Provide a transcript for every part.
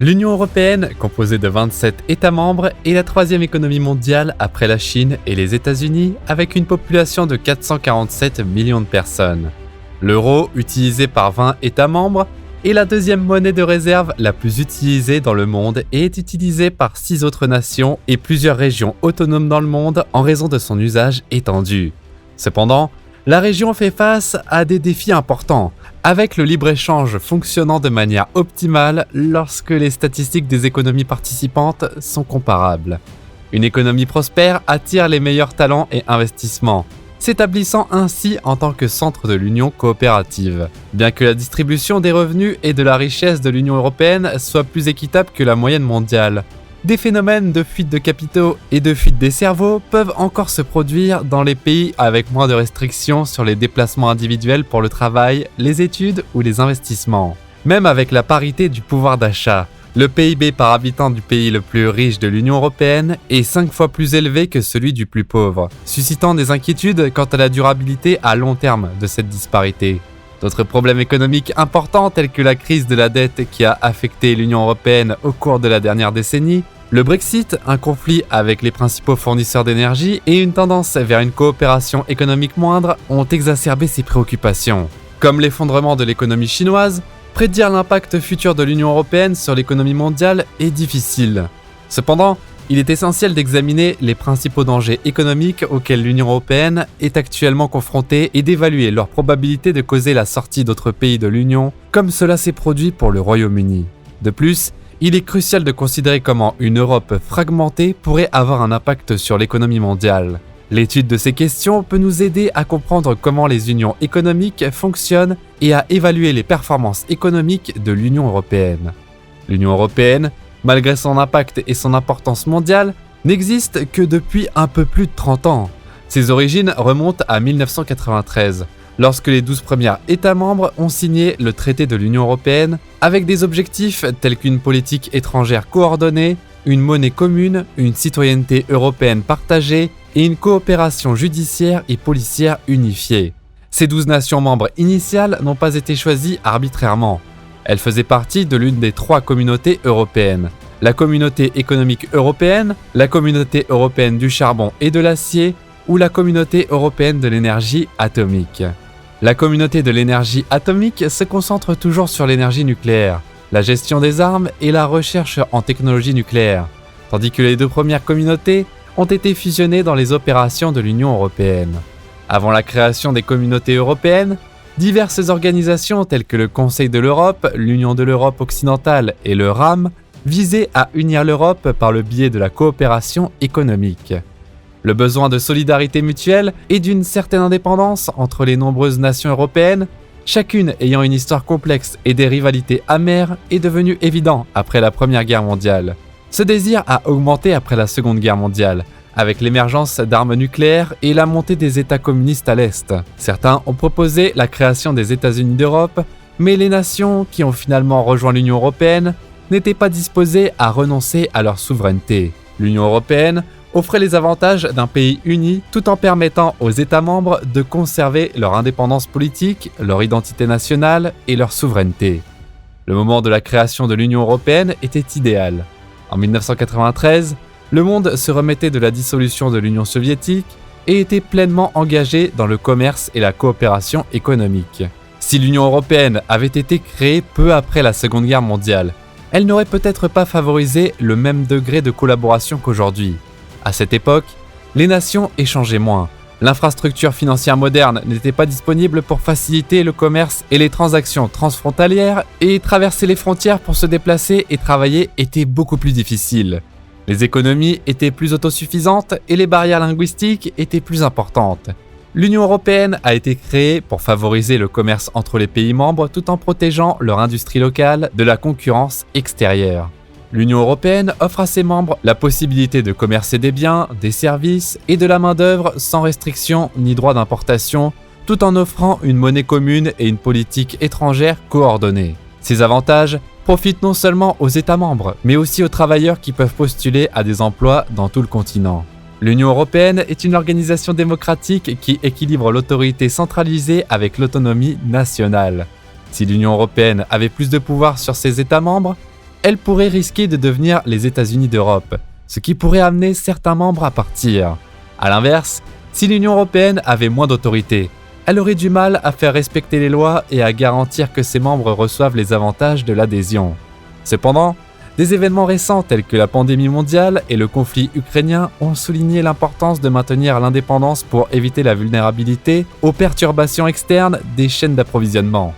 L'Union européenne, composée de 27 États membres, est la troisième économie mondiale après la Chine et les États-Unis, avec une population de 447 millions de personnes. L'euro, utilisé par 20 États membres, est la deuxième monnaie de réserve la plus utilisée dans le monde et est utilisée par 6 autres nations et plusieurs régions autonomes dans le monde en raison de son usage étendu. Cependant, la région fait face à des défis importants, avec le libre-échange fonctionnant de manière optimale lorsque les statistiques des économies participantes sont comparables. Une économie prospère attire les meilleurs talents et investissements, s'établissant ainsi en tant que centre de l'Union coopérative. Bien que la distribution des revenus et de la richesse de l'Union européenne soit plus équitable que la moyenne mondiale, des phénomènes de fuite de capitaux et de fuite des cerveaux peuvent encore se produire dans les pays avec moins de restrictions sur les déplacements individuels pour le travail, les études ou les investissements. Même avec la parité du pouvoir d'achat, le PIB par habitant du pays le plus riche de l'Union européenne est 5 fois plus élevé que celui du plus pauvre, suscitant des inquiétudes quant à la durabilité à long terme de cette disparité. D'autres problèmes économiques importants tels que la crise de la dette qui a affecté l'Union européenne au cours de la dernière décennie, le Brexit, un conflit avec les principaux fournisseurs d'énergie et une tendance vers une coopération économique moindre ont exacerbé ces préoccupations. Comme l'effondrement de l'économie chinoise, prédire l'impact futur de l'Union européenne sur l'économie mondiale est difficile. Cependant, il est essentiel d'examiner les principaux dangers économiques auxquels l'Union européenne est actuellement confrontée et d'évaluer leur probabilité de causer la sortie d'autres pays de l'Union, comme cela s'est produit pour le Royaume-Uni. De plus, il est crucial de considérer comment une Europe fragmentée pourrait avoir un impact sur l'économie mondiale. L'étude de ces questions peut nous aider à comprendre comment les unions économiques fonctionnent et à évaluer les performances économiques de l'Union européenne. L'Union européenne, malgré son impact et son importance mondiale, n'existe que depuis un peu plus de 30 ans. Ses origines remontent à 1993, lorsque les 12 premiers États membres ont signé le traité de l'Union européenne avec des objectifs tels qu'une politique étrangère coordonnée, une monnaie commune, une citoyenneté européenne partagée et une coopération judiciaire et policière unifiée. Ces 12 nations membres initiales n'ont pas été choisies arbitrairement. Elles faisaient partie de l'une des 3 communautés européennes: la Communauté économique européenne, la Communauté européenne du charbon et de l'acier ou la Communauté européenne de l'énergie atomique. La Communauté de l'énergie atomique se concentre toujours sur l'énergie nucléaire, la gestion des armes et la recherche en technologie nucléaire, tandis que les 2 premières communautés ont été fusionnées dans les opérations de l'Union européenne. Avant la création des communautés européennes, diverses organisations telles que le Conseil de l'Europe, l'Union de l'Europe occidentale et le RAM visaient à unir l'Europe par le biais de la coopération économique. Le besoin de solidarité mutuelle et d'une certaine indépendance entre les nombreuses nations européennes, chacune ayant une histoire complexe et des rivalités amères, est devenu évident après la Première Guerre mondiale. Ce désir a augmenté après la Seconde Guerre mondiale, avec l'émergence d'armes nucléaires et la montée des États communistes à l'Est. Certains ont proposé la création des États-Unis d'Europe, mais les nations qui ont finalement rejoint l'Union européenne n'étaient pas disposées à renoncer à leur souveraineté. L'Union européenne offrait les avantages d'un pays uni tout en permettant aux États membres de conserver leur indépendance politique, leur identité nationale et leur souveraineté. Le moment de la création de l'Union européenne était idéal. En 1993, le monde se remettait de la dissolution de l'Union soviétique et était pleinement engagé dans le commerce et la coopération économique. Si l'Union européenne avait été créée peu après la Seconde Guerre mondiale, elle n'aurait peut-être pas favorisé le même degré de collaboration qu'aujourd'hui. À cette époque, les nations échangeaient moins. L'infrastructure financière moderne n'était pas disponible pour faciliter le commerce et les transactions transfrontalières, et traverser les frontières pour se déplacer et travailler était beaucoup plus difficile. Les économies étaient plus autosuffisantes et les barrières linguistiques étaient plus importantes. L'Union européenne a été créée pour favoriser le commerce entre les pays membres tout en protégeant leur industrie locale de la concurrence extérieure. L'Union européenne offre à ses membres la possibilité de commercer des biens, des services et de la main-d'œuvre sans restriction ni droit d'importation, tout en offrant une monnaie commune et une politique étrangère coordonnée. Ces avantages profitent non seulement aux États membres, mais aussi aux travailleurs qui peuvent postuler à des emplois dans tout le continent. L'Union européenne est une organisation démocratique qui équilibre l'autorité centralisée avec l'autonomie nationale. Si l'Union européenne avait plus de pouvoir sur ses États membres, elle pourrait risquer de devenir les États-Unis d'Europe, ce qui pourrait amener certains membres à partir. A l'inverse, si l'Union européenne avait moins d'autorité, elle aurait du mal à faire respecter les lois et à garantir que ses membres reçoivent les avantages de l'adhésion. Cependant, des événements récents tels que la pandémie mondiale et le conflit ukrainien ont souligné l'importance de maintenir l'indépendance pour éviter la vulnérabilité aux perturbations externes des chaînes d'approvisionnement.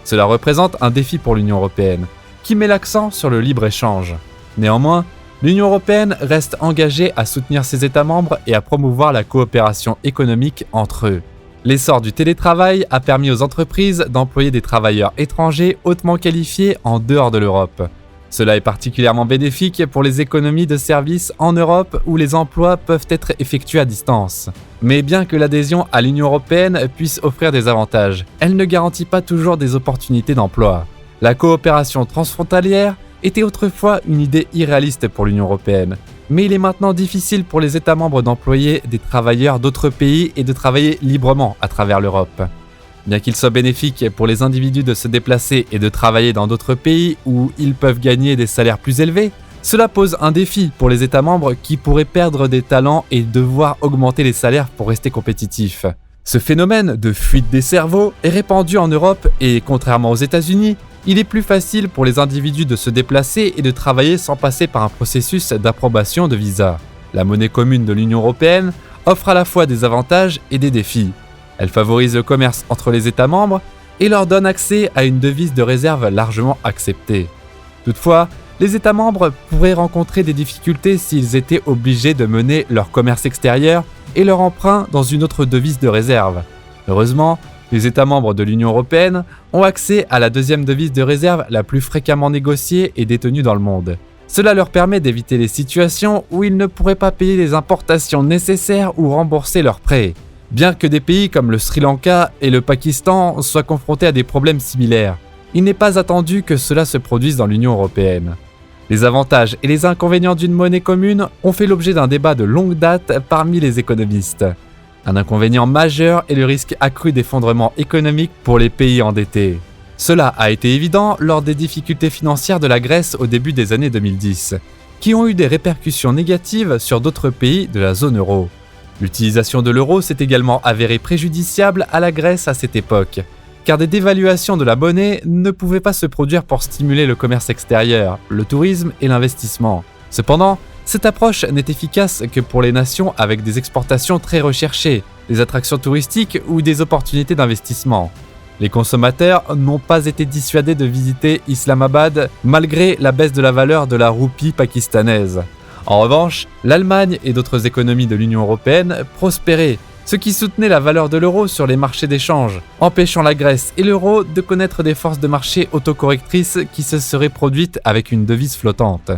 Cela représente un défi pour l'Union européenne, qui met l'accent sur le libre-échange. Néanmoins, l'Union européenne reste engagée à soutenir ses États membres et à promouvoir la coopération économique entre eux. L'essor du télétravail a permis aux entreprises d'employer des travailleurs étrangers hautement qualifiés en dehors de l'Europe. Cela est particulièrement bénéfique pour les économies de services en Europe où les emplois peuvent être effectués à distance. Mais bien que l'adhésion à l'Union européenne puisse offrir des avantages, elle ne garantit pas toujours des opportunités d'emploi. La coopération transfrontalière était autrefois une idée irréaliste pour l'Union européenne, mais il est maintenant difficile pour les États membres d'employer des travailleurs d'autres pays et de travailler librement à travers l'Europe. Bien qu'il soit bénéfique pour les individus de se déplacer et de travailler dans d'autres pays où ils peuvent gagner des salaires plus élevés, cela pose un défi pour les États membres qui pourraient perdre des talents et devoir augmenter les salaires pour rester compétitifs. Ce phénomène de fuite des cerveaux est répandu en Europe et, contrairement aux États-Unis, il est plus facile pour les individus de se déplacer et de travailler sans passer par un processus d'approbation de visa. La monnaie commune de l'Union européenne offre à la fois des avantages et des défis. Elle favorise le commerce entre les États membres et leur donne accès à une devise de réserve largement acceptée. Toutefois, les États membres pourraient rencontrer des difficultés s'ils étaient obligés de mener leur commerce extérieur et leur emprunt dans une autre devise de réserve. Heureusement, les États membres de l'Union européenne ont accès à la deuxième devise de réserve la plus fréquemment négociée et détenue dans le monde. Cela leur permet d'éviter les situations où ils ne pourraient pas payer les importations nécessaires ou rembourser leurs prêts. Bien que des pays comme le Sri Lanka et le Pakistan soient confrontés à des problèmes similaires, il n'est pas attendu que cela se produise dans l'Union européenne. Les avantages et les inconvénients d'une monnaie commune ont fait l'objet d'un débat de longue date parmi les économistes. Un inconvénient majeur est le risque accru d'effondrement économique pour les pays endettés. Cela a été évident lors des difficultés financières de la Grèce au début des années 2010, qui ont eu des répercussions négatives sur d'autres pays de la zone euro. L'utilisation de l'euro s'est également avérée préjudiciable à la Grèce à cette époque, car des dévaluations de la monnaie ne pouvaient pas se produire pour stimuler le commerce extérieur, le tourisme et l'investissement. Cependant, cette approche n'est efficace que pour les nations avec des exportations très recherchées, des attractions touristiques ou des opportunités d'investissement. Les consommateurs n'ont pas été dissuadés de visiter Islamabad malgré la baisse de la valeur de la roupie pakistanaise. En revanche, l'Allemagne et d'autres économies de l'Union européenne prospéraient, ce qui soutenait la valeur de l'euro sur les marchés d'échange, empêchant la Grèce et l'euro de connaître des forces de marché autocorrectrices qui se seraient produites avec une devise flottante.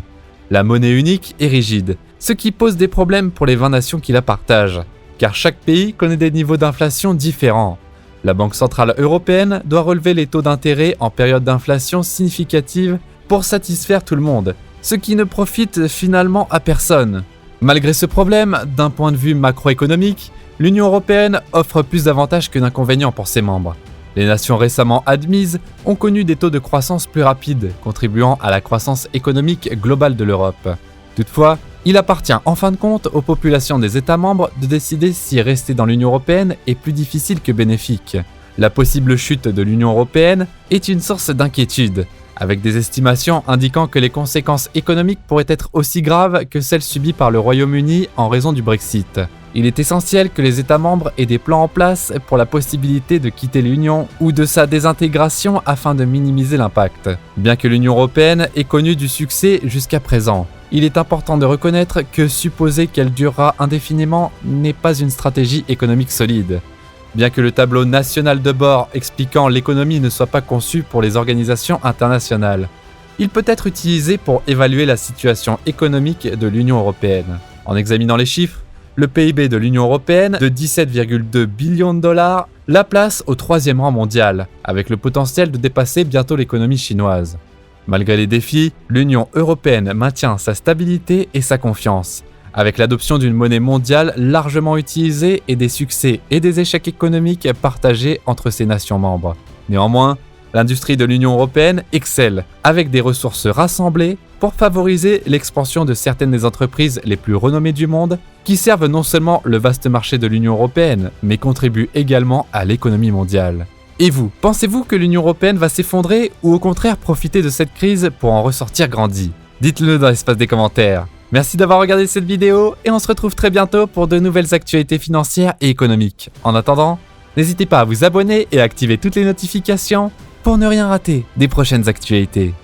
La monnaie unique est rigide, ce qui pose des problèmes pour les 20 nations qui la partagent, car chaque pays connaît des niveaux d'inflation différents. La Banque centrale européenne doit relever les taux d'intérêt en période d'inflation significative pour satisfaire tout le monde, ce qui ne profite finalement à personne. Malgré ce problème, d'un point de vue macroéconomique, l'Union européenne offre plus d'avantages que d'inconvénients pour ses membres. Les nations récemment admises ont connu des taux de croissance plus rapides, contribuant à la croissance économique globale de l'Europe. Toutefois, il appartient en fin de compte aux populations des États membres de décider si rester dans l'Union européenne est plus difficile que bénéfique. La possible chute de l'Union européenne est une source d'inquiétude, avec des estimations indiquant que les conséquences économiques pourraient être aussi graves que celles subies par le Royaume-Uni en raison du Brexit. Il est essentiel que les États membres aient des plans en place pour la possibilité de quitter l'Union ou de sa désintégration afin de minimiser l'impact. Bien que l'Union européenne ait connu du succès jusqu'à présent, il est important de reconnaître que supposer qu'elle durera indéfiniment n'est pas une stratégie économique solide. Bien que le tableau national de bord expliquant l'économie ne soit pas conçu pour les organisations internationales, il peut être utilisé pour évaluer la situation économique de l'Union européenne. En examinant les chiffres, le PIB de l'Union européenne de 17,2 billions de dollars la place au 3e rang mondial, avec le potentiel de dépasser bientôt l'économie chinoise. Malgré les défis, l'Union européenne maintient sa stabilité et sa confiance, avec l'adoption d'une monnaie mondiale largement utilisée et des succès et des échecs économiques partagés entre ses nations membres. Néanmoins, L'industrie de l'Union européenne excelle, avec des ressources rassemblées pour favoriser l'expansion de certaines des entreprises les plus renommées du monde, qui servent non seulement le vaste marché de l'Union européenne, mais contribuent également à l'économie mondiale. Et vous, pensez-vous que l'Union européenne va s'effondrer ou au contraire profiter de cette crise pour en ressortir grandi? Dites-le dans l'espace des commentaires. Merci d'avoir regardé cette vidéo et on se retrouve très bientôt pour de nouvelles actualités financières et économiques. En attendant, n'hésitez pas à vous abonner et à activer toutes les notifications pour ne rien rater des prochaines actualités.